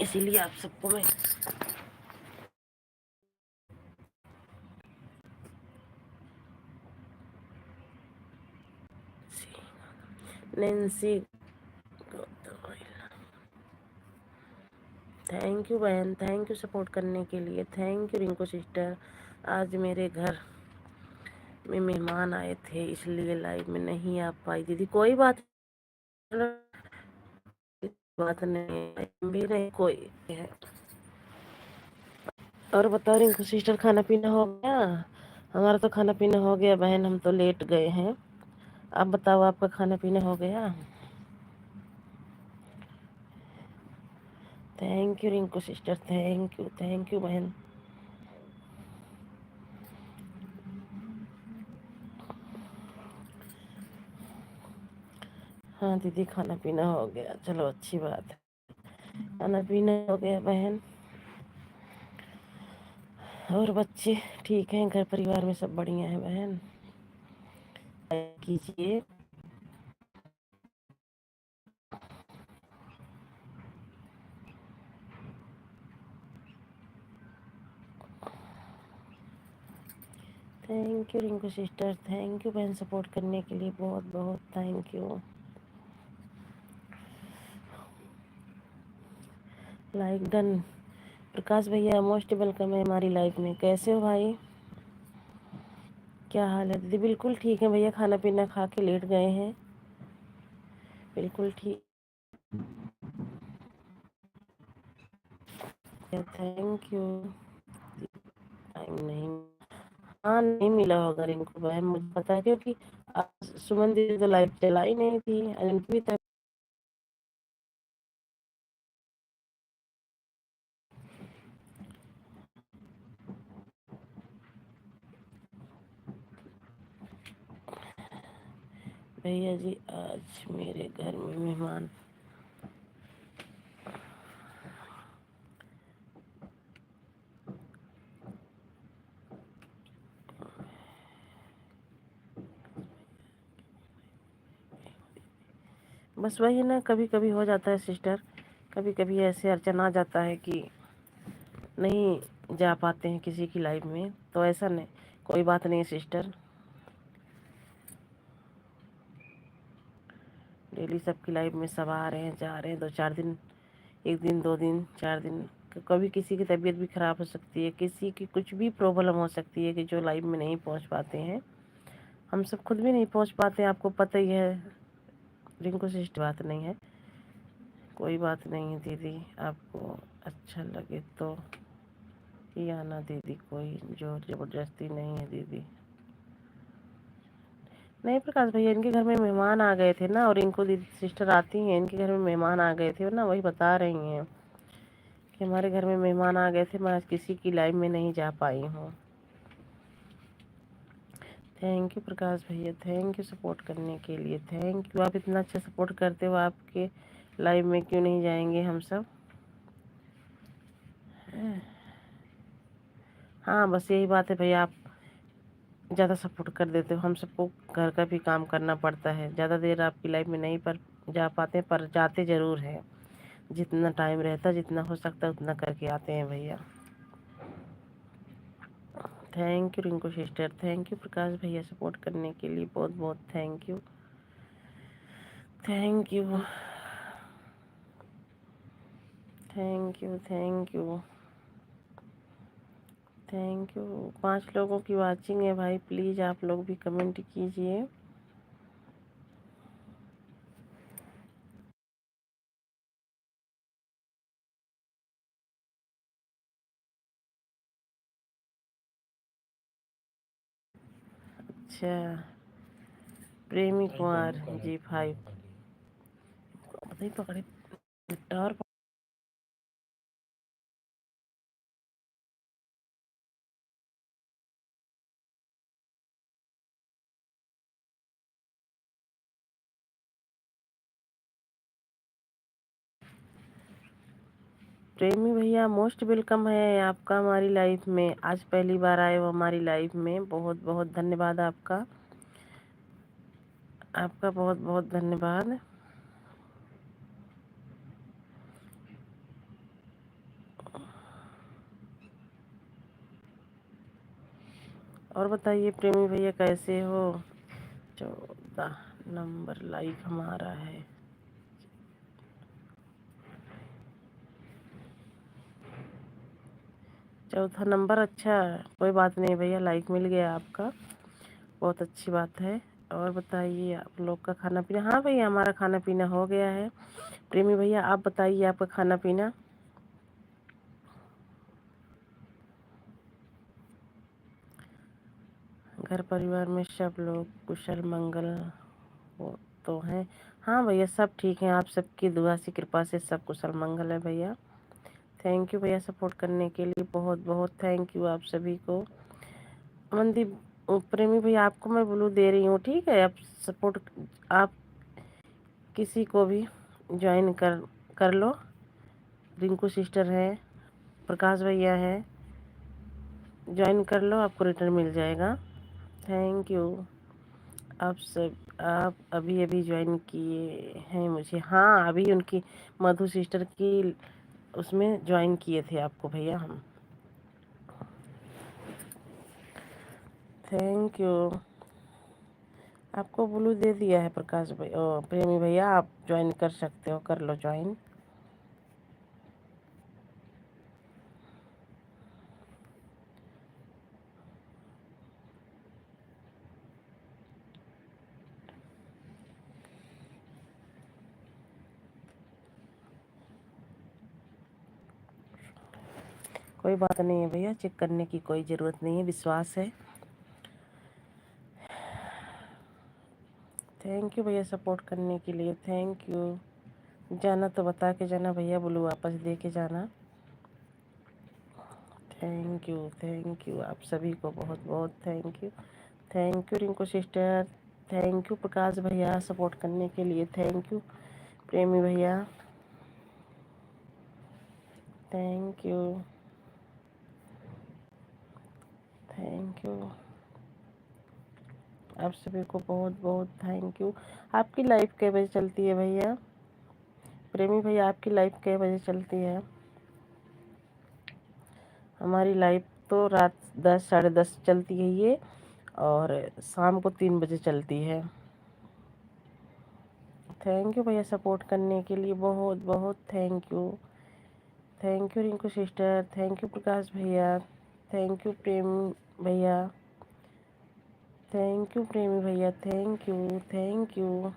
इसीलिए आप सबको मैं नैन्सी, थैंक यू बहन, थैंक यू सपोर्ट करने के लिए, थैंक यू रिंकू सिस्टर। आज मेरे घर में मेहमान आए थे इसलिए लाइव में नहीं आ पाई दीदी। कोई बात नहीं भी नहीं कोई है। और बताओ रिंकू सिस्टर, खाना पीना हो गया? हमारा तो खाना पीना हो गया बहन, हम तो लेट गए हैं। आप बताओ, आपका खाना पीना हो गया? Thank you Rinku sister, thank you बहन। हाँ दीदी, खाना पीना हो गया, चलो अच्छी बात है। खाना पीना हो गया बहन। और बच्चे ठीक हैं? घर परिवार में सब बढ़िया है बहन? कीजिए। Thank you Rinku sister, thank you बहन सपोर्ट करने के लिए, बहुत बहुत thank you. Like done. Prakash भैया मोस्ट वेलकम है हमारी लाइफ में। कैसे हो भाई? क्या हाल है दीदी? बिल्कुल ठीक है भैया, खाना पीना खा के लेट गए हैं। बिल्कुल ठीक है, थैंक यू। टाइम नहीं, हाँ नहीं मिला होगा रिंकू भाई, मुझे पता है क्योंकि आज सुमन दीदी तो लाइव चला ही नहीं थी, उनकी भी तब। भैया जी आज मेरे घर में मेहमान। बस वही ना, कभी कभी हो जाता है सिस्टर, कभी कभी ऐसे अड़चन आ जाता है कि नहीं जा पाते हैं किसी की लाइफ में, तो ऐसा नहीं, कोई बात नहीं है सिस्टर। डेली सबकी लाइफ में सब आ रहे हैं जा रहे हैं, 2 4 दिन, एक दिन 2 दिन 4 दिन। कभी किसी की तबीयत भी खराब हो सकती है, किसी की कुछ भी प्रॉब्लम हो सकती है कि जो लाइफ में नहीं पहुंच पाते हैं। हम सब खुद भी नहीं पहुंच पाते हैं, आपको पता ही है। रिंकू सिस्टर बात नहीं है, कोई बात नहीं है दीदी। आपको अच्छा लगे तो ही आना दीदी, कोई जोर जबरदस्ती नहीं है दीदी। नहीं प्रकाश भैया, इनके घर में मेहमान आ गए थे ना, और इनको दीदी सिस्टर आती हैं, इनके घर में मेहमान आ गए थे ना, वही बता रही हैं कि हमारे घर में मेहमान आ गए थे, मैं आज किसी की लाइफ में नहीं जा पाई हूँ। थैंक यू प्रकाश भैया, थैंक यू सपोर्ट करने के लिए, थैंक यू। आप इतना अच्छा सपोर्ट करते हो, आपके लाइव में क्यों नहीं जाएंगे हम सब? हाँ बस यही बात है भैया, आप ज़्यादा सपोर्ट कर देते हो। हम सबको घर का भी काम करना पड़ता है, ज़्यादा देर आपकी लाइफ में नहीं पर जा पाते, पर जाते ज़रूर हैं। जितना टाइम रहता, जितना हो सकता है उतना करके आते हैं भैया। Thank you Rinku sister, thank you Prakash भैया सपोर्ट करने के लिए, बहुत बहुत thank you, thank you, thank you, thank you, thank you. 5 लोगों की वाचिंग है भाई, प्लीज़ आप लोग भी कमेंट कीजिए। अच्छा, प्रेमी कुमार जी 5, बताइए पकड़े और। प्रेमी भैया मोस्ट वेलकम है आपका हमारी लाइफ में, आज पहली बार आए हो हमारी लाइफ में, बहुत बहुत धन्यवाद आपका, आपका बहुत बहुत धन्यवाद। और बताइए प्रेमी भैया कैसे हो। 14 नंबर लाइक हमारा है। चौथा नंबर, अच्छा कोई बात नहीं भैया, लाइक मिल गया आपका, बहुत अच्छी बात है। और बताइए आप लोग का खाना पीना। हाँ भैया हमारा खाना पीना हो गया है। प्रेमी भैया आप बताइए आपका खाना पीना। घर परिवार में सब लोग कुशल मंगल हो तो हैं। हाँ भैया सब ठीक हैं, आप सबकी दुआ से कृपा से सब कुशल मंगल है भैया। थैंक यू भैया सपोर्ट करने के लिए, बहुत बहुत थैंक यू आप सभी को। अमनदीप प्रेमी भैया आपको मैं ब्लू दे रही हूँ, ठीक है, आप सपोर्ट, आप किसी को भी ज्वाइन कर लो। रिंकू सिस्टर है, प्रकाश भैया है, ज्वाइन कर लो, आपको रिटर्न मिल जाएगा। Thank you. आप अभी अभी ज्वाइन किए हैं मुझे। हाँ अभी उनकी मधु सिस्टर की उसमें ज्वाइन किए थे आपको भैया हम। Thank you. आपको ब्लू दे दिया है प्रकाश भाई, ओ प्रेमी भैया, आप ज्वाइन कर सकते हो, कर लो ज्वाइन। कोई बात नहीं है भैया, चेक करने की कोई ज़रूरत नहीं है, विश्वास है। थैंक यू भैया सपोर्ट करने के लिए, थैंक यू। जाना तो बता के जाना भैया, ब्लू वापस दे के जाना। थैंक यू आप सभी को बहुत बहुत thank you. Thank you Rinku sister, thank you Prakash भैया सपोर्ट करने के लिए, थैंक यू प्रेमी भैया, थैंक यू, थैंक यू आप सभी को बहुत बहुत थैंक यू। आपकी लाइफ कै बजे चलती है भैया? प्रेमी भैया आपकी लाइफ कै बजे चलती है? हमारी लाइफ तो रात 10 साढ़े 10 चलती है ये, और शाम को 3 बजे चलती है। थैंक यू भैया सपोर्ट करने के लिए, बहुत बहुत thank you. Thank you Rinku sister, thank you Prakash भैया, थैंक यू प्रेम भैया, थैंक यू प्रेमी भैया, thank you, thank you.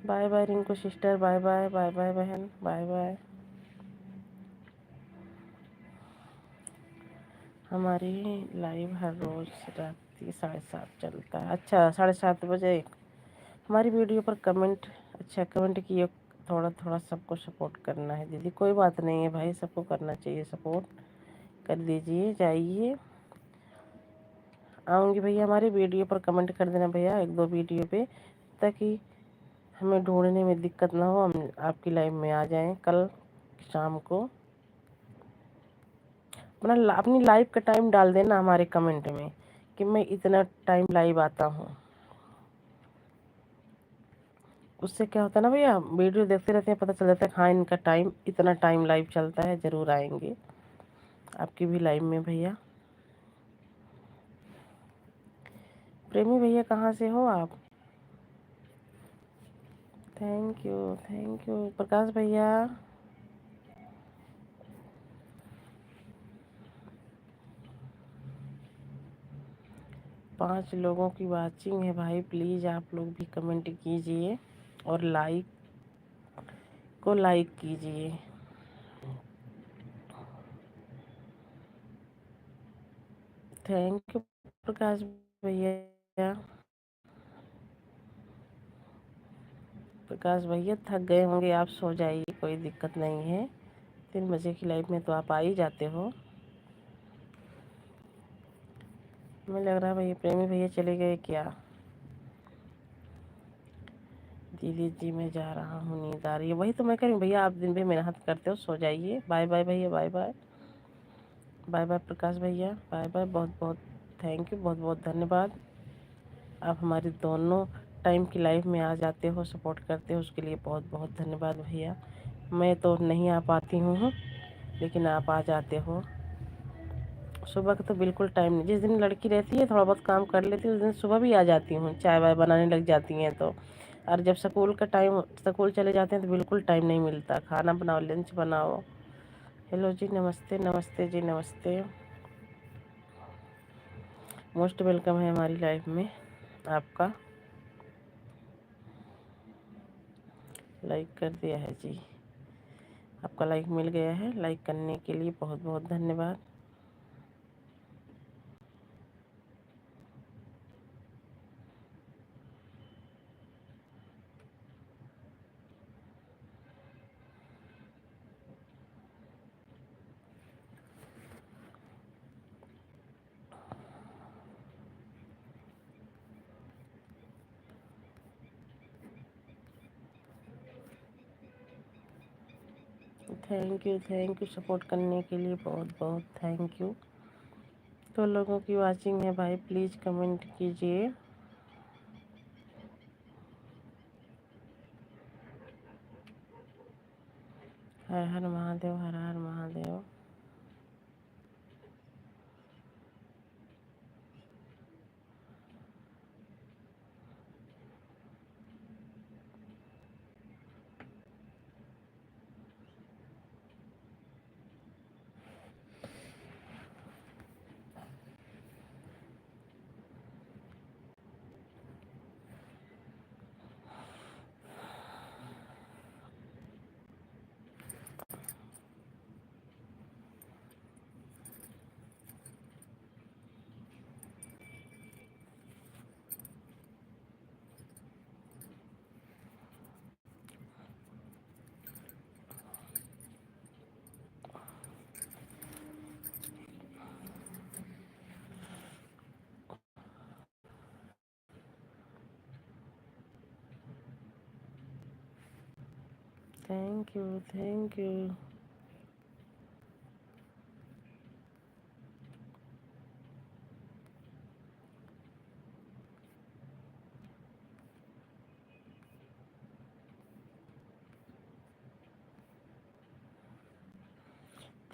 Bye bye Rinku sister, bye bye, bye bye बहन, बाय बाय। हमारी लाइव हर रोज़ रात 7:30 चलता है। अच्छा 7:30 बजे हमारी वीडियो पर कमेंट, अच्छा कमेंट किए, थोड़ा थोड़ा सबको सपोर्ट करना है दीदी, कोई बात नहीं है भाई, सबको करना चाहिए सपोर्ट, कर दीजिए। जाइए, आऊँगी भैया, हमारी वीडियो पर कमेंट कर देना भैया, एक दो वीडियो पे, ताकि हमें ढूंढने में दिक्कत ना हो, हम आपकी लाइव में आ जाएं कल शाम को। अपना अपनी लाइव का टाइम डाल देना हमारे कमेंट में कि मैं इतना टाइम लाइव आता हूँ। उससे क्या होता है ना भैया, वीडियो देखते रहते हैं, पता चल जाता है हाँ इनका टाइम इतना टाइम लाइव चलता है, ज़रूर आएंगे आपकी भी लाइव में भैया। प्रेमी भैया कहाँ से हो आप? थैंक यू प्रकाश भैया। 5 लोगों की वाचिंग है भाई, प्लीज़ आप लोग भी कमेंट कीजिए और लाइक कीजिए। थैंक यू प्रकाश भैया। प्रकाश भैया थक गए होंगे आप, सो जाइए, कोई दिक्कत नहीं है, 3 बजे की लाइव में तो आप आ ही जाते हो। हमें लग रहा है भैया प्रेमी भैया चले गए क्या? दीदी जी मैं जा रहा हूँ, नींद आ रही है, वही तो मैं कह रही हूँ भैया, आप दिन भर मेहनत करते हो, सो जाइए। बाय बाय भैया, बाय बाय, बाय बाय प्रकाश भैया, बाय बाय, बहुत बहुत थैंक यू, बहुत बहुत धन्यवाद। आप हमारी दोनों टाइम की लाइफ में आ जाते हो, सपोर्ट करते हो, उसके लिए बहुत बहुत धन्यवाद भैया। मैं तो नहीं आ पाती हूँ, लेकिन आप आ जाते हो, सुबह का तो बिल्कुल टाइम नहीं। जिस दिन लड़की रहती है थोड़ा बहुत काम कर लेती हूँ, उस दिन सुबह भी आ जाती हूँ, चाय वाय बनाने लग जाती हैं तो। और जब स्कूल का टाइम, स्कूल चले जाते हैं तो बिल्कुल टाइम नहीं मिलता, खाना बनाओ, लंच बनाओ। हेलो जी, नमस्ते नमस्ते जी, नमस्ते। मोस्ट वेलकम है हमारी लाइफ में आपका। लाइक कर दिया है जी, आपका लाइक मिल गया है। लाइक करने के लिए बहुत बहुत धन्यवाद। थैंक यू सपोर्ट करने के लिए, बहुत बहुत थैंक यू। तो लोगों की वाचिंग है भाई, प्लीज़ कमेंट कीजिए। हर हर महादेव, हर हर Mahadev. Thank you, thank you.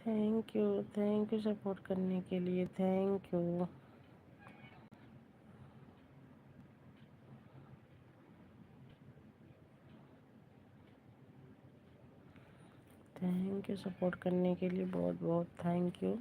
Thank you support करने के लिए, thank you. Thank you support करने के लिए, बहुत बहुत thank you.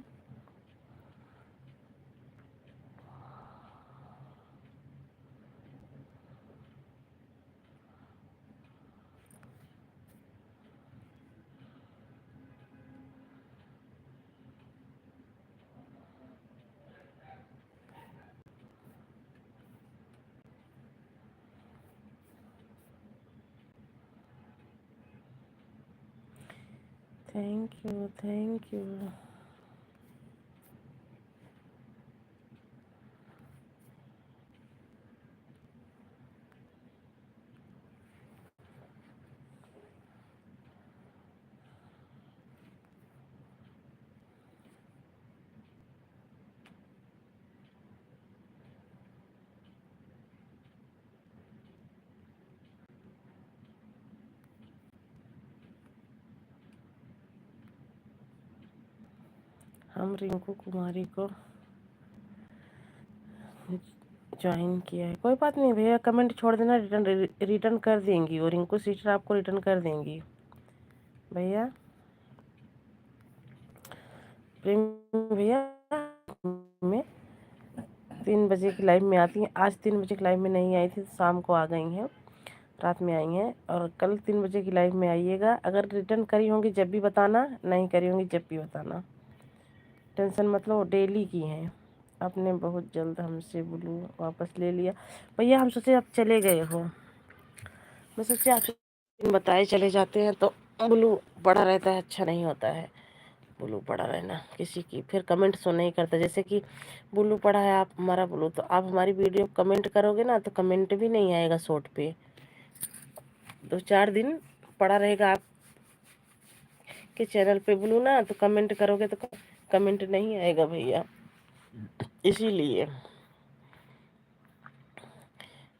Thank you, thank you. हम रिंकू कुमारी को ज्वाइन किया है। कोई बात नहीं भैया, कमेंट छोड़ देना, रिटर्न रिटर्न कर देंगी, और रिंकू सिस्टर आपको रिटर्न कर देंगी भैया। प्रेम भैया में 3 बजे की लाइव में आती हैं। आज 3 बजे की लाइव में नहीं आई थी, तो शाम को आ गई हैं, रात में आई हैं। और कल 3 बजे की लाइव में आइएगा। अगर रिटर्न करी होंगी जब भी बताना, नहीं करी होंगी जब भी बताना, टेंशन मतलब डेली की हैं। आपने बहुत जल्द हमसे ब्लू वापस ले लिया भैया। हम सोचे आप चले गए हो, मैं सोचे आप बताए चले जाते हैं तो ब्लू पड़ा रहता है, अच्छा नहीं होता है ब्लू पड़ा रहना। किसी की फिर कमेंट सो नहीं करता, जैसे कि ब्लू पड़ा है आप हमारा ब्लू, तो आप हमारी वीडियो कमेंट करोगे ना तो कमेंट भी नहीं आएगा शॉर्ट पे। 2-4 दिन पड़ा रहेगा आपके चैनल पे ब्लू ना, तो कमेंट करोगे तो कमेंट नहीं आएगा भैया। इसीलिए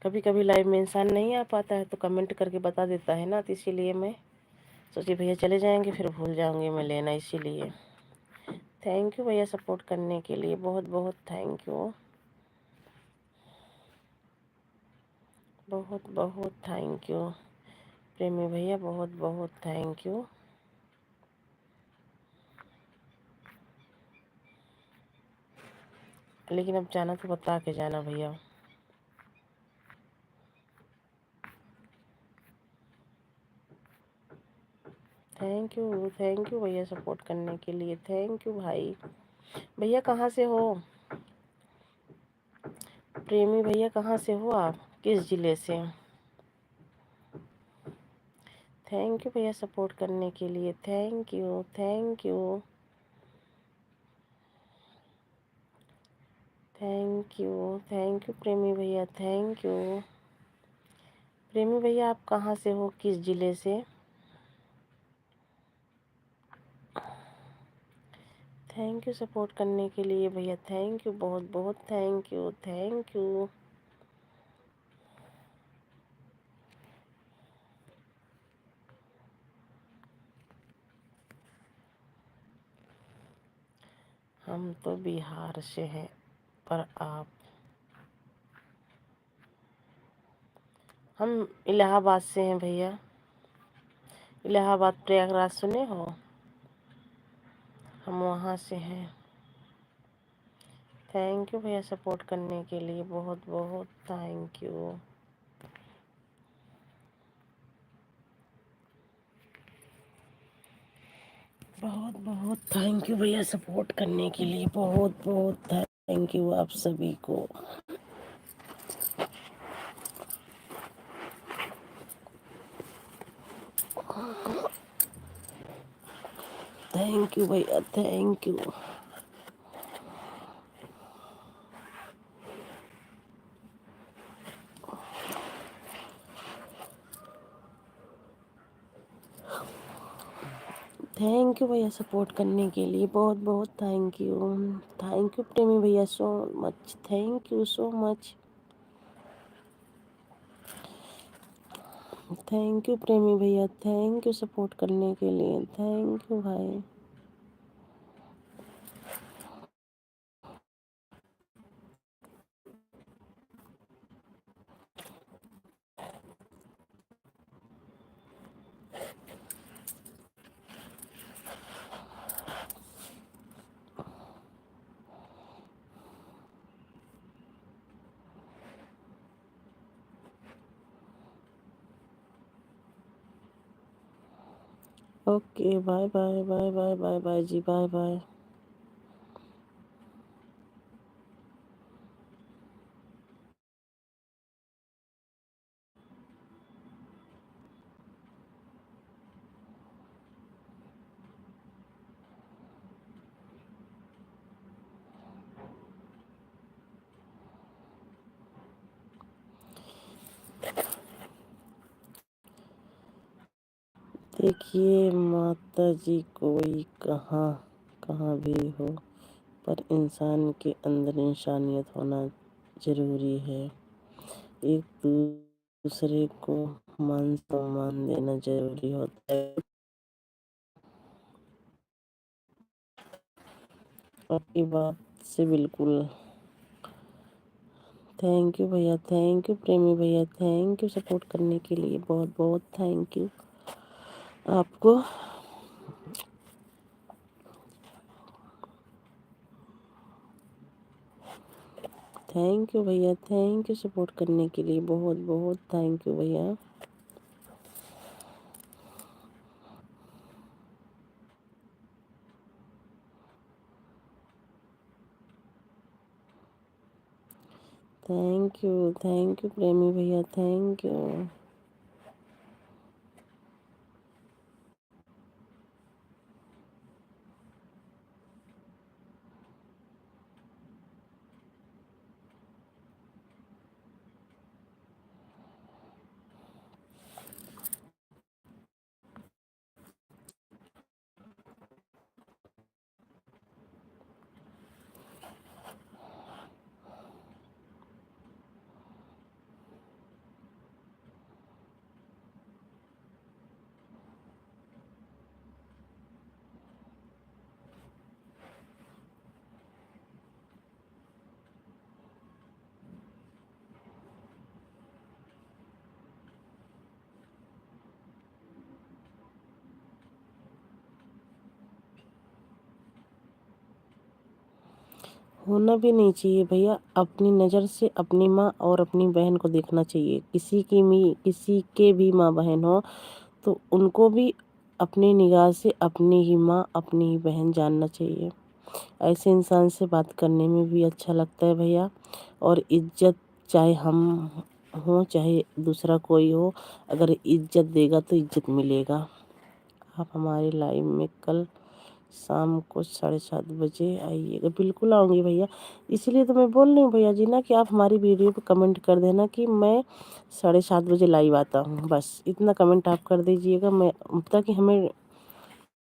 कभी कभी लाइव में इंसान नहीं आ पाता है तो कमेंट करके बता देता है ना, तो इसीलिए मैं सोची भैया चले जाएंगे फिर भूल जाऊंगी मैं लेना, इसीलिए थैंक यू भैया सपोर्ट करने के लिए, बहुत बहुत थैंक यू, बहुत बहुत थैंक यू प्रेमी भैया, बहुत बहुत थैंक यू। लेकिन अब जाना तो बता के जाना भैया। थैंक यू भैया सपोर्ट करने के लिए, थैंक यू भाई। भैया कहाँ से हो प्रेमी भैया, कहाँ से हो आप, किस ज़िले से? थैंक यू भैया सपोर्ट करने के लिए, thank you thank you thank you thank you Premi भैया, थैंक यू। प्रेमी भैया आप कहाँ से हो, किस ज़िले से? थैंक यू सपोर्ट करने के लिए भैया, थैंक यू, बहुत बहुत थैंक यू, थैंक यू। हम तो बिहार से हैं, पर आप? हम इलाहाबाद से हैं भैया, इलाहाबाद प्रयागराज सुने हो, हम वहाँ से हैं। थैंक यू भैया सपोर्ट करने के लिए, बहुत बहुत थैंक यू। बहुत बहुत थैंक यू भैया सपोर्ट करने के लिए, बहुत बहुत थैंक यू आप सभी को। थैंक यू भैया, थैंक यू। थैंक यू भैया सपोर्ट करने के लिए, बहुत बहुत thank you. Thank you Premi भैया so much, thank you so much. Thank you Premi भैया, थैंक यू सपोर्ट करने के लिए, थैंक यू भाई। Okay bye bye bye bye bye bye जी, बाय बाय। देखिए माता जी, कोई कहाँ कहाँ भी हो, पर इंसान के अंदर इंसानियत होना जरूरी है। एक दूसरे को मान सम्मान देना जरूरी होता है। आपकी बात से बिल्कुल। थैंक यू भैया, थैंक यू प्रेमी भैया, थैंक यू सपोर्ट करने के लिए, बहुत बहुत थैंक यू आपको। थैंक यू भैया, थैंक यू सपोर्ट करने के लिए, बहुत बहुत थैंक यू भैया। थैंक यू प्रेमी भैया, थैंक यू। होना भी नहीं चाहिए भैया। अपनी नज़र से अपनी माँ और अपनी बहन को देखना चाहिए। किसी के भी माँ बहन हो तो उनको भी अपनी निगाह से अपनी ही माँ अपनी ही बहन जानना चाहिए। ऐसे इंसान से बात करने में भी अच्छा लगता है भैया। और इज्जत, चाहे हम हों चाहे दूसरा कोई हो, अगर इज्जत देगा तो इज्जत मिलेगा। आप हमारी लाइव में कल शाम को 7:30 बजे आइएगा। बिल्कुल आऊँगी भैया। इसलिए तो मैं बोल रही हूँ भैया जी ना कि आप हमारी वीडियो पे कमेंट कर देना कि मैं 7:30 बजे लाइव आता हूँ। बस इतना कमेंट आप कर दीजिएगा, मैं ताकि हमें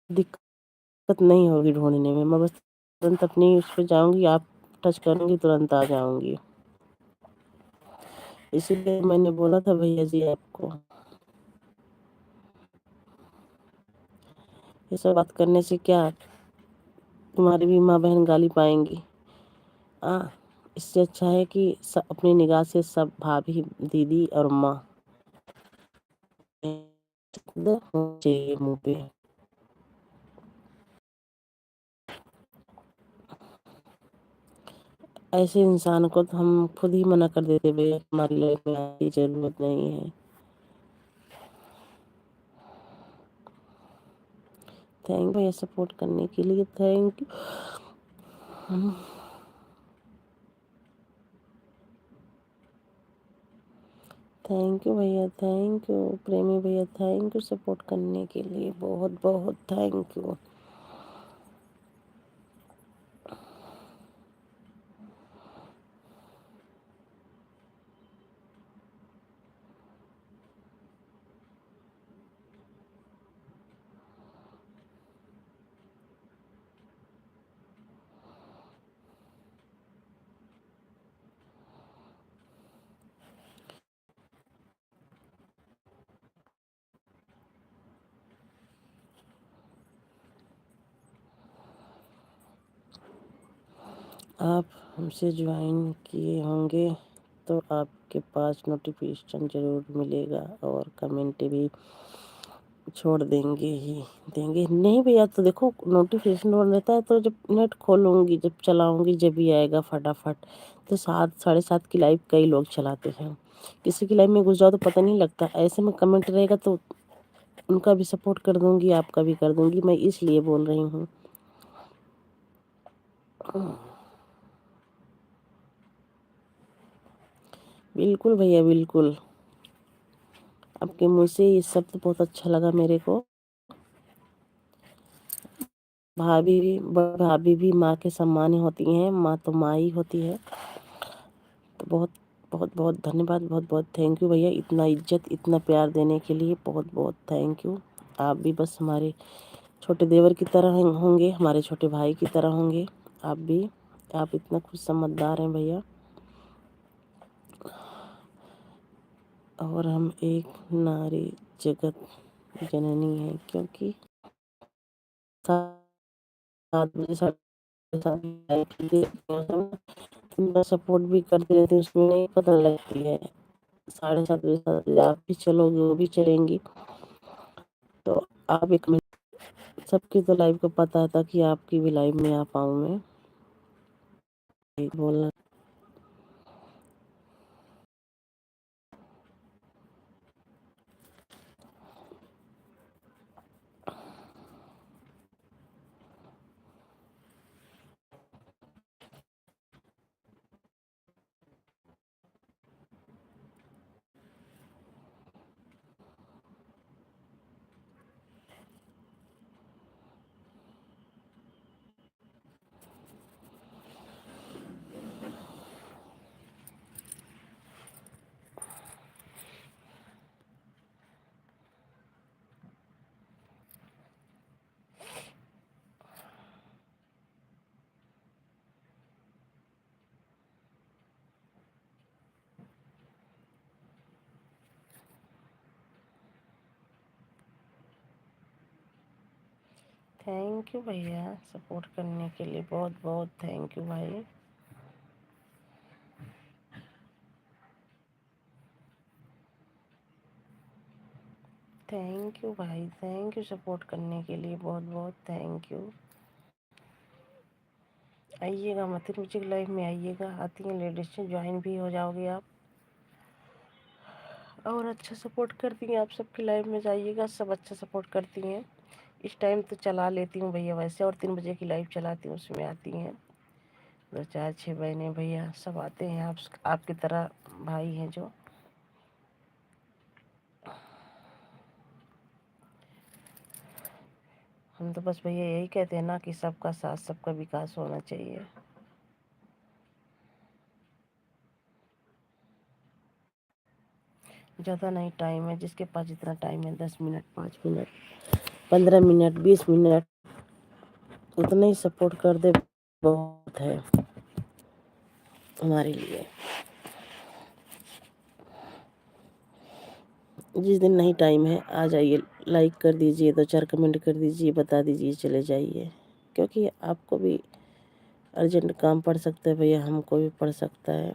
दिक्कत नहीं होगी ढूँढने में। मैं बस तुरंत अपनी उस पे जाऊँगी, आप टच करूँगी तुरंत आ जाऊँगी। इसीलिए मैंने बोला था भैया जी आपको। ये सब बात करने से क्या तुम्हारी भी माँ बहन गाली पाएंगी? हाँ, इससे अच्छा है कि अपनी निगाह से सब भाभी दीदी और माँ चाहिए मुंह पे। ऐसे इंसान को तो हम खुद ही मना कर देते भैया, हमारी लाइफ में आने की जरूरत नहीं है। थैंक भैया सपोर्ट करने के लिए, थैंक यू। थैंक यू भैया, थैंक यू प्रेमी भैया, थैंक यू सपोर्ट करने के लिए, बहुत बहुत थैंक यू। आप हमसे ज्वाइन किए होंगे तो आपके पास नोटिफिकेशन ज़रूर मिलेगा और कमेंट भी छोड़ देंगे ही देंगे। नहीं भैया, तो देखो नोटिफिकेशन ऑन रहता है तो जब नेट खोलूँगी, जब चलाऊँगी जब भी आएगा फटाफट। तो 7 साढ़े 7 की लाइव कई लोग चलाते हैं, किसी की लाइव में घुस जाओ तो पता नहीं लगता। ऐसे में कमेंट रहेगा तो उनका भी सपोर्ट कर दूँगी, आपका भी कर दूँगी, मैं इसलिए बोल रही हूँ। बिल्कुल भैया बिल्कुल। आपके मुँह से ये शब्द बहुत अच्छा लगा मेरे को। भाभी भी माँ के समान ही होती हैं, माँ तो माँ ही होती है। तो बहुत बहुत बहुत धन्यवाद, बहुत बहुत थैंक यू भैया, इतना इज्जत इतना प्यार देने के लिए बहुत बहुत थैंक यू। आप भी बस हमारे छोटे देवर की तरह होंगे, हमारे छोटे भाई की तरह होंगे आप भी। आप इतना खुद समझदार हैं भैया। और हम एक नारी जगत जननी है, क्योंकि 7 बजे 7:30 सपोर्ट भी करते रहते हैं, उसमें नहीं पता लगती है। 7:30 बजे 7 बजे आप भी चलोगे वो भी चलेंगी, तो आप एक सबकी तो लाइव को पता था कि आपकी भी लाइव में आ पाऊँ मैं बोलना। थैंक यू भैया सपोर्ट करने के लिए, बहुत बहुत थैंक यू भाई। थैंक यू भाई, थैंक यू सपोर्ट करने के लिए, बहुत बहुत थैंक यू। आइएगा, मथुर म्यूजिक लाइव में आइएगा, आती हैं लेडीज, ज्वाइन भी हो जाओगे आप और अच्छा सपोर्ट करती हैं। आप सबकी लाइव में जाइएगा, सब अच्छा सपोर्ट करती हैं। इस टाइम तो चला लेती हूँ भैया वैसे, और 3 बजे की लाइव चलाती हूँ, उसमें आती हैं 2 4 6 बहनें भैया सब आते हैं। आपकी तरह भाई हैं जो। हम तो बस भैया यही कहते हैं ना कि सबका साथ, सबका विकास होना चाहिए। ज़्यादा नहीं टाइम है, जिसके पास जितना टाइम है, 10 मिनट, 5 मिनट, 15 मिनट, 20 मिनट, उतना ही सपोर्ट कर दे, बहुत है हमारे लिए। जिस दिन नहीं टाइम है, आ जाइए, लाइक कर दीजिए, 2 4 कमेंट कर दीजिए, बता दीजिए, चले जाइए। क्योंकि आपको भी अर्जेंट काम पड़ सकता है भैया, हमको भी पड़ सकता है।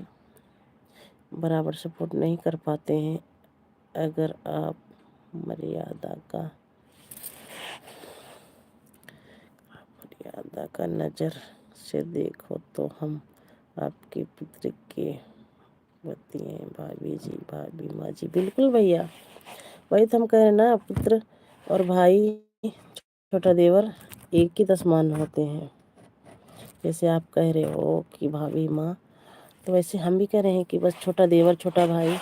बराबर सपोर्ट नहीं कर पाते हैं। अगर आप मर्यादा का नज़र से देखो तो हम आपके पुत्र के पति हैं। भाभी जी, भाभी माँ जी, बिल्कुल भैया, वही तो हम कह रहे हैं ना, पुत्र और भाई, छोटा देवर एक ही समान होते हैं। जैसे आप कह रहे हो कि भाभी माँ, तो वैसे हम भी कह रहे हैं कि बस छोटा देवर, छोटा भाई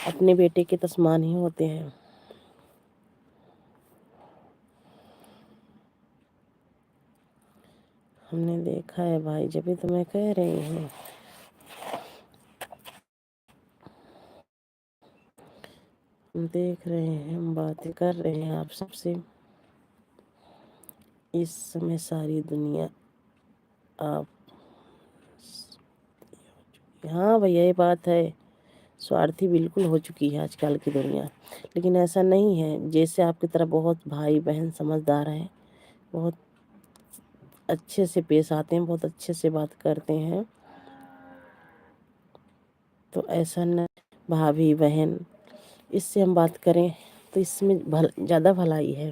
अपने बेटे के समान ही होते हैं। हमने देखा है भाई, जब भी तो मैं कह रही हूँ। हम देख रहे हैं, हम बातें कर रहे हैं आप सबसे। इस समय सारी दुनिया आप, हाँ भैया ये बात है, स्वार्थी बिल्कुल हो चुकी है आजकल की दुनिया। लेकिन ऐसा नहीं है, जैसे आपकी तरह बहुत भाई बहन समझदार हैं, बहुत अच्छे से पेश आते हैं, बहुत अच्छे से बात करते हैं, तो ऐसा न, भाभी बहन इससे हम बात करें तो इसमें ज़्यादा भलाई है।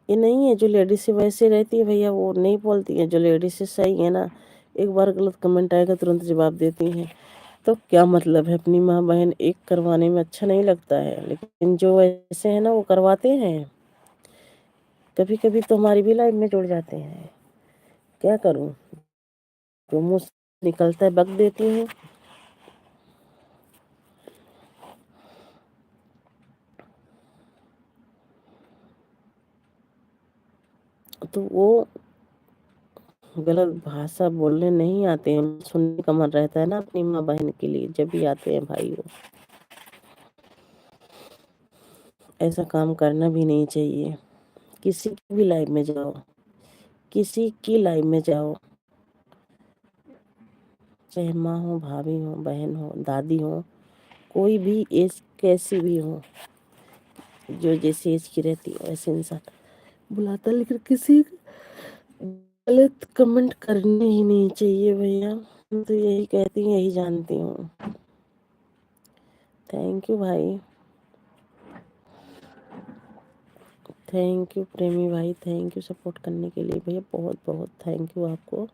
ये नहीं है जो लेडीज से वैसे रहती है भैया, वो नहीं बोलती है। जो लेडीज से सही है ना, एक बार गलत कमेंट आएगा तुरंत जवाब देती हैं। तो क्या मतलब है, अपनी माँ बहन एक करवाने में अच्छा नहीं लगता है, लेकिन जो ऐसे हैं ना वो करवाते हैं। कभी कभी तो हमारी भी लाइफ में जुड़ जाते हैं, क्या करूं, जो मुंह से निकलता है बक देती हूँ। तो वो गलत भाषा बोलने नहीं आते हैं, सुनने का मन रहता है ना अपनी माँ बहन के लिए, जब भी आते हैं भाई वो। ऐसा काम करना भी नहीं चाहिए। किसी की भी लाइफ में जाओ, किसी की लाइफ में जाओ, चाहे माँ हो, भाभी हो, बहन हो, दादी हो, कोई भी एज कैसी भी हो, जो जैसी एज की रहती है वैसे इंसान बुलाता, लेकिन किसी गलत कमेंट करने ही नहीं चाहिए भैया। मैं तो यही कहती हूँ, यही जानती हूँ। थैंक यू भाई, थैंक यू प्रेमी भाई, थैंक यू सपोर्ट करने के लिए भैया, बहुत बहुत थैंक यू आपको।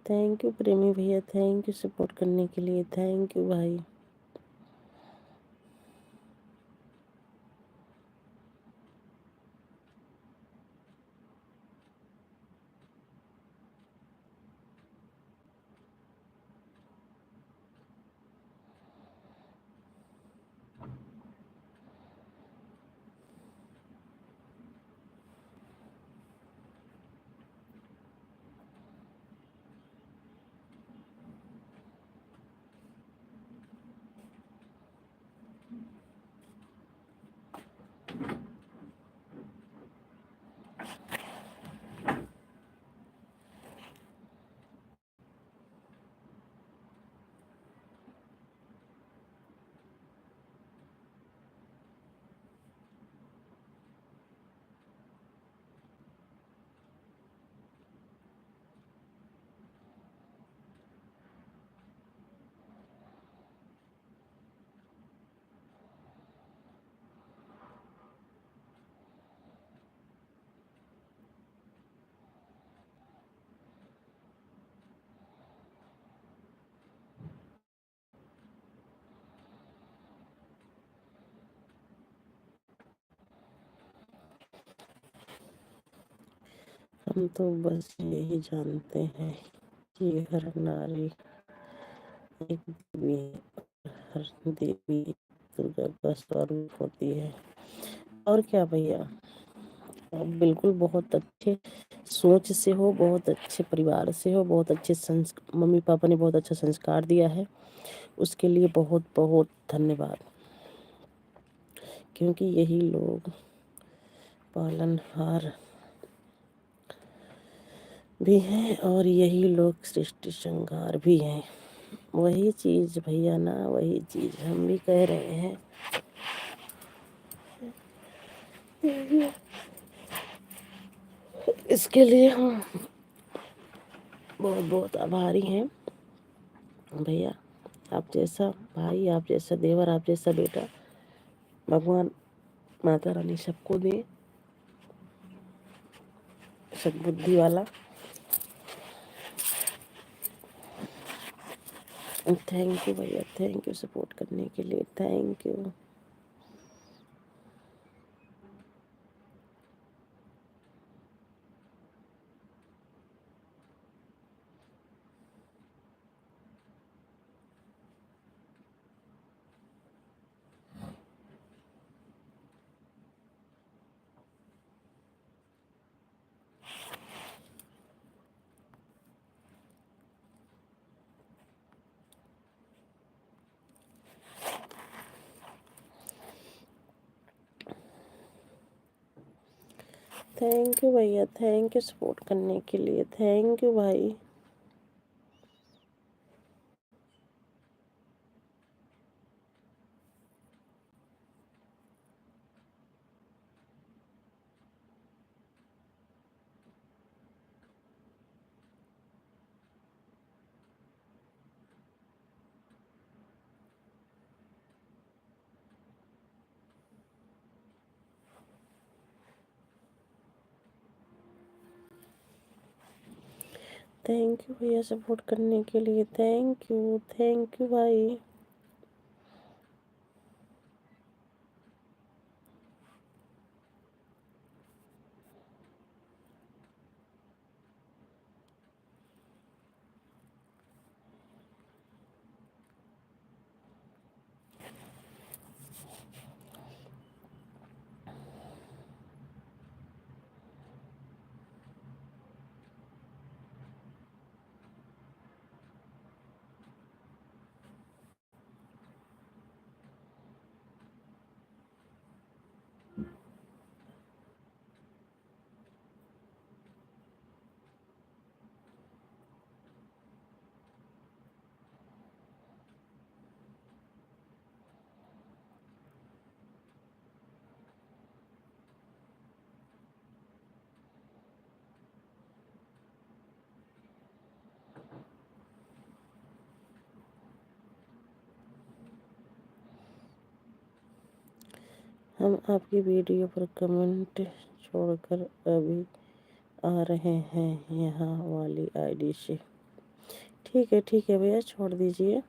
थैंक यू प्रेमी भैया, थैंक यू सपोर्ट करने के लिए, थैंक यू भाई। हम तो बस यही जानते हैं कि हर नारी एक देवी है, हर देवी दुर्गा का स्वरूप होती है। और क्या भैया, आप बिल्कुल बहुत अच्छे सोच से हो, बहुत अच्छे परिवार से हो, बहुत अच्छे मम्मी पापा ने बहुत अच्छा संस्कार दिया है, उसके लिए बहुत बहुत धन्यवाद। क्योंकि यही लोग पालनहार भी हैं और यही लोग सृष्टि श्रृंगार भी हैं। वही चीज भैया ना, वही चीज हम भी कह रहे हैं। इसके लिए हम बहुत बहुत आभारी हैं भैया। आप जैसा भाई, आप जैसा देवर, आप जैसा बेटा भगवान माता रानी सबको दे, सद्बुद्धि वाला। थैंक यू भैया, थैंक यू सपोर्ट करने के लिए, थैंक यू। थैंक यू भैया, थैंक यू सपोर्ट करने के लिए, थैंक यू भाई। थैंक यू भैया सपोर्ट करने के लिए, थैंक यू भाई। हम आपकी वीडियो पर कमेंट छोड़कर अभी आ रहे हैं यहाँ वाली आईडी से। ठीक है भैया, छोड़ दीजिए।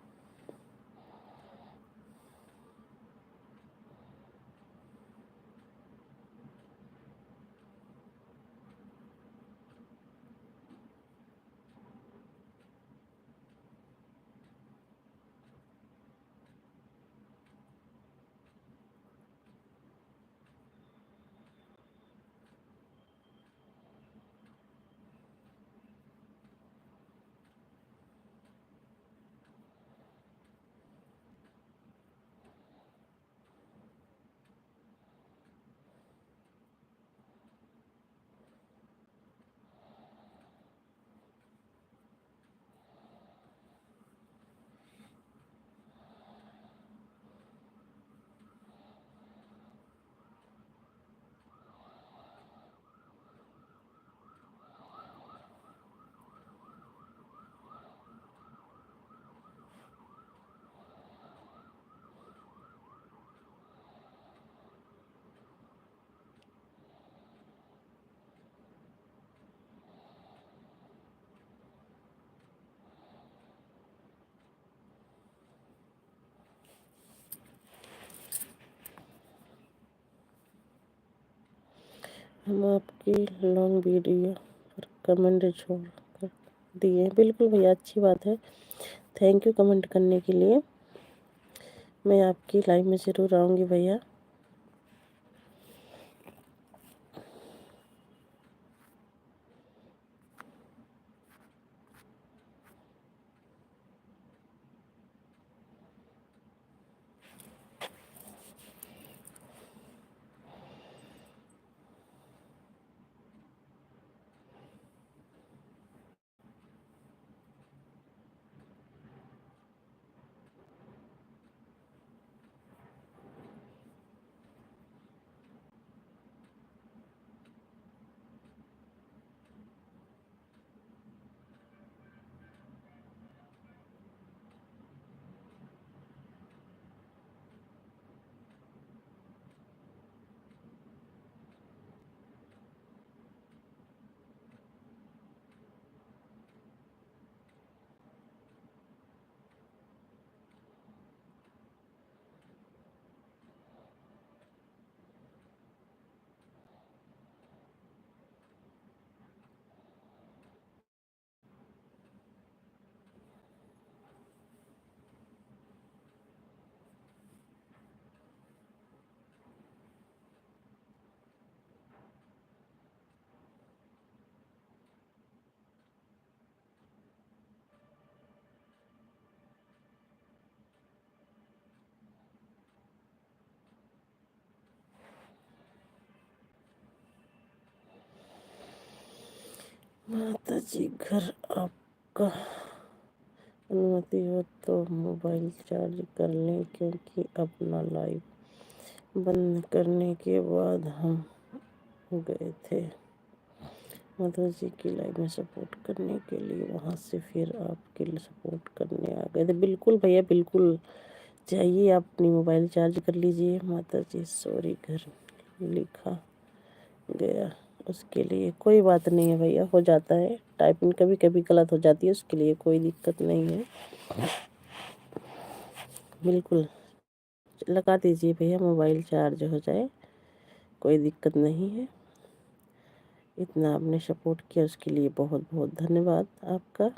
हम आपकी लॉन्ग वीडियो कमेंट छोड़ कर दिए। बिल्कुल भैया, अच्छी बात है। थैंक यू कमेंट करने के लिए। मैं आपकी लाइव में ज़रूर आऊँगी भैया। माता जी, घर आपका अनुमति हो तो मोबाइल चार्ज कर लें, क्योंकि अपना लाइव बंद करने के बाद हम गए थे माता जी की लाइव में सपोर्ट करने के लिए। वहाँ से फिर आपके लिए सपोर्ट करने आ गए थे। बिल्कुल भैया, बिल्कुल चाहिए, आप अपनी मोबाइल चार्ज कर लीजिए। माता जी सॉरी, घर लिखा गया, उसके लिए कोई बात नहीं है भैया, हो जाता है। टाइपिंग कभी कभी गलत हो जाती है, उसके लिए कोई दिक्कत नहीं है। बिल्कुल लगा दीजिए भैया, मोबाइल चार्ज हो जाए, कोई दिक्कत नहीं है। इतना आपने सपोर्ट किया, उसके लिए बहुत बहुत धन्यवाद आपका।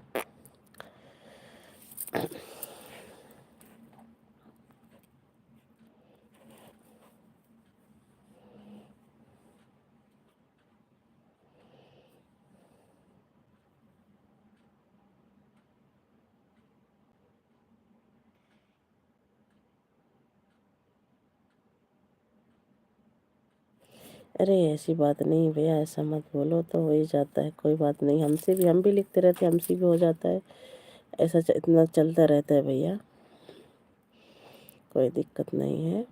अरे ऐसी बात नहीं भैया, ऐसा मत बोलो, तो हो ही जाता है, कोई बात नहीं। हमसे भी, हम भी लिखते रहते हैं, हमसे भी हो जाता है ऐसा। इतना चलता रहता है भैया, कोई दिक्कत नहीं है।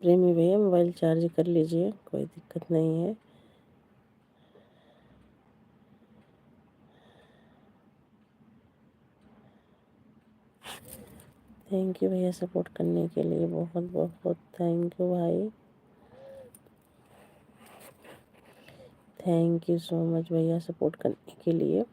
प्रेमी भैया, मोबाइल चार्ज कर लीजिए, कोई दिक्कत नहीं है। थैंक यू भैया सपोर्ट करने के लिए, बहुत बहुत थैंक यू भाई। थैंक यू सो मच भैया सपोर्ट करने के लिए।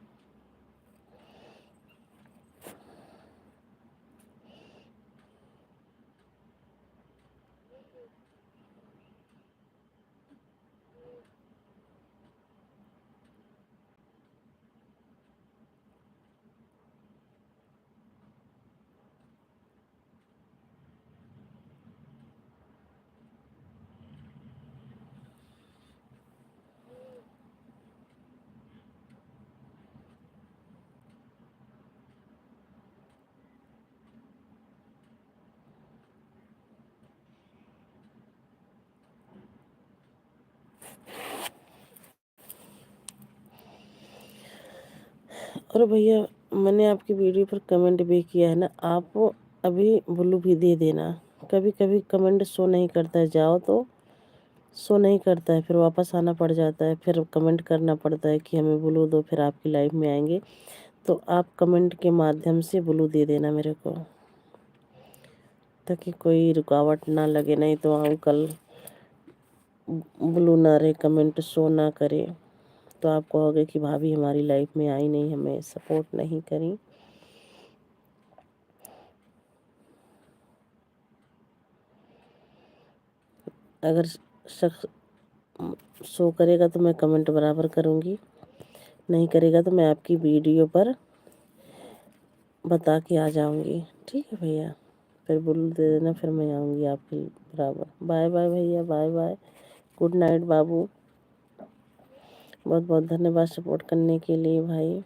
और भैया, मैंने आपकी वीडियो पर कमेंट भी किया है ना, आप अभी ब्लू भी दे देना। कभी कभी कमेंट शो नहीं करता है, जाओ तो शो नहीं करता है, फिर वापस आना पड़ जाता है, फिर कमेंट करना पड़ता है कि हमें ब्लू दो, फिर आपकी लाइव में आएंगे। तो आप कमेंट के माध्यम से ब्लू दे देना मेरे को, ताकि कोई रुकावट ना लगे, नहीं तो अंकल ब्लू ना रहे, कमेंट शो ना करे। तो आप कहोगे कि भाभी हमारी लाइफ में आई नहीं, हमें सपोर्ट नहीं करी। अगर शख्स शो करेगा तो मैं कमेंट बराबर करूँगी, नहीं करेगा तो मैं आपकी वीडियो पर बता के आ जाऊँगी। ठीक है भैया, फिर बोल दे देना, फिर मैं आऊँगी आपके बराबर। बाय बाय भैया, बाय बाय, गुड नाइट बाबू। बहुत बहुत धन्यवाद सपोर्ट करने के लिए भाई।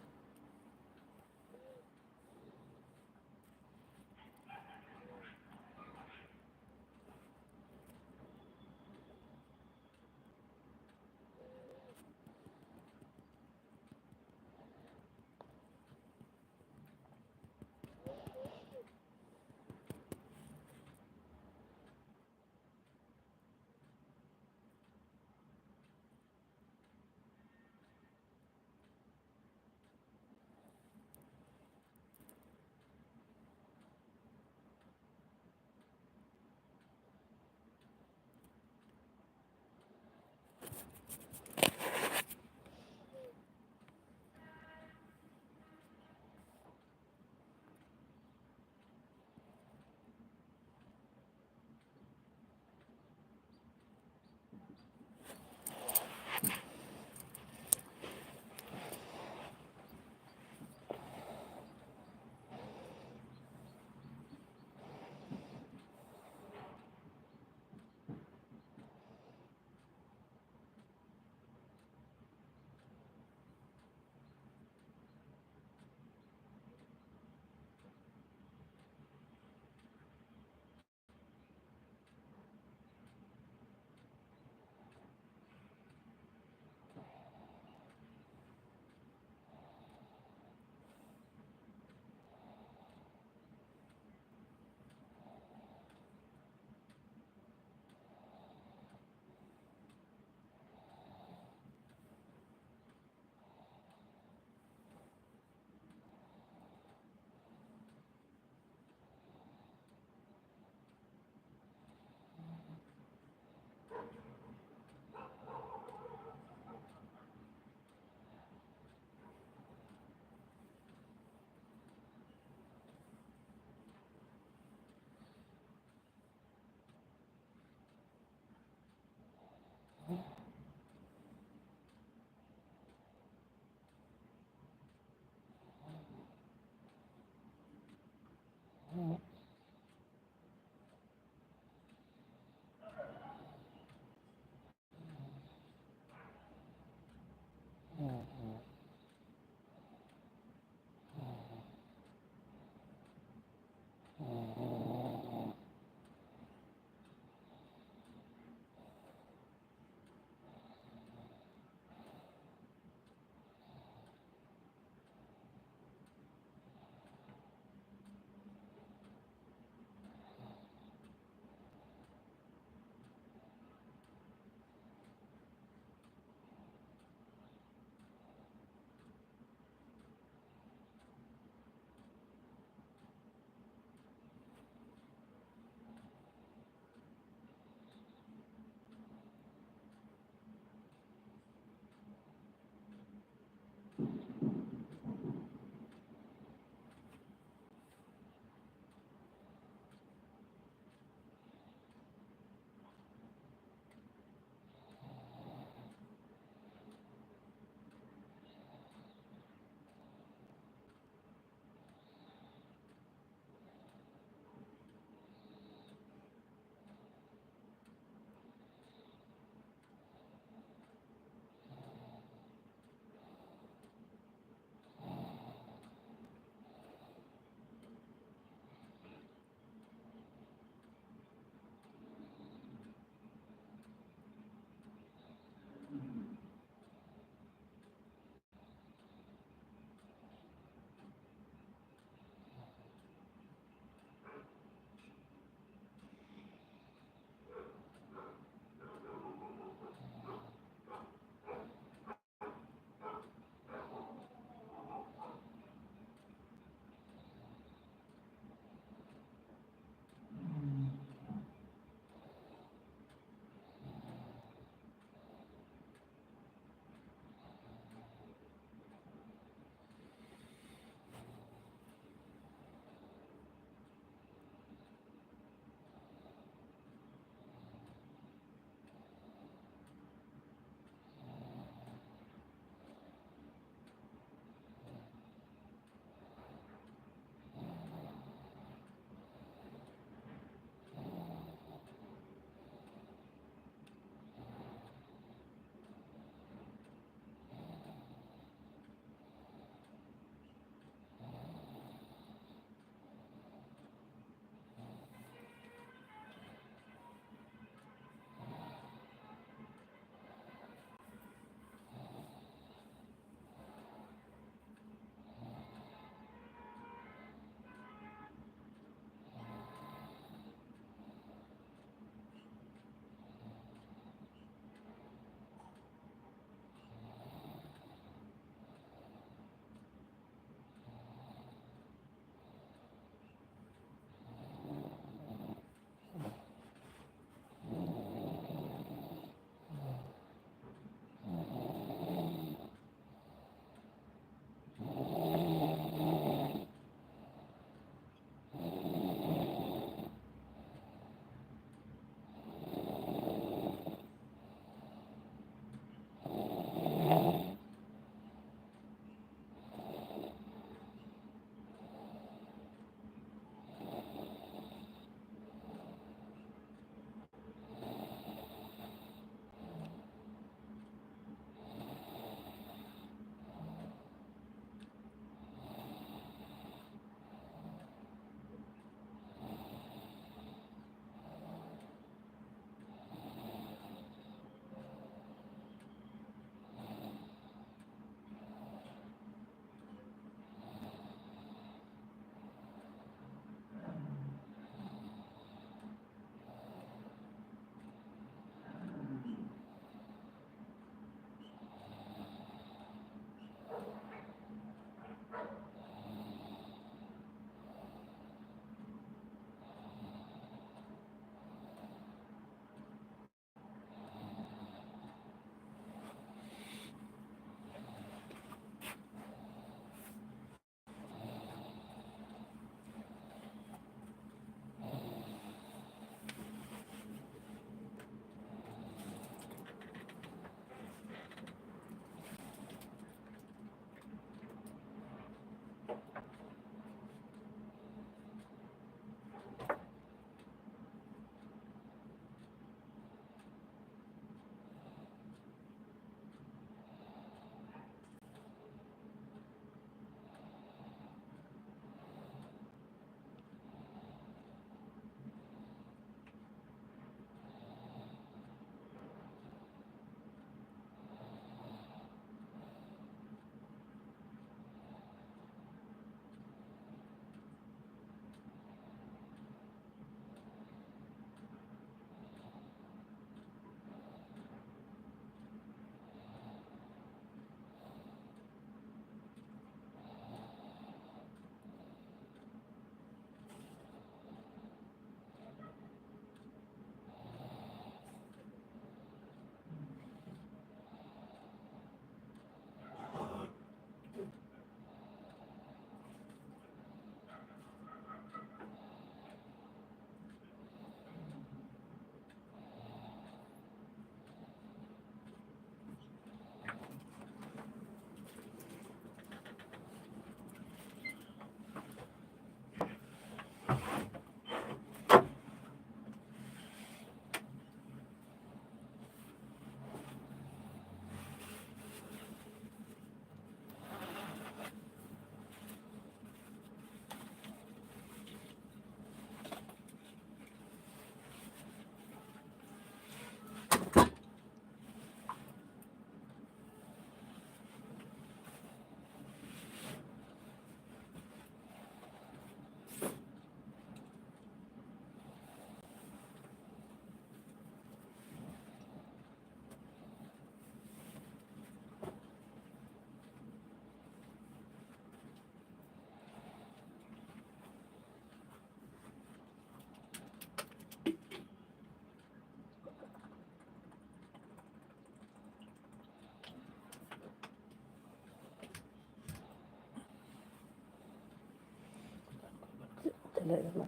रहना।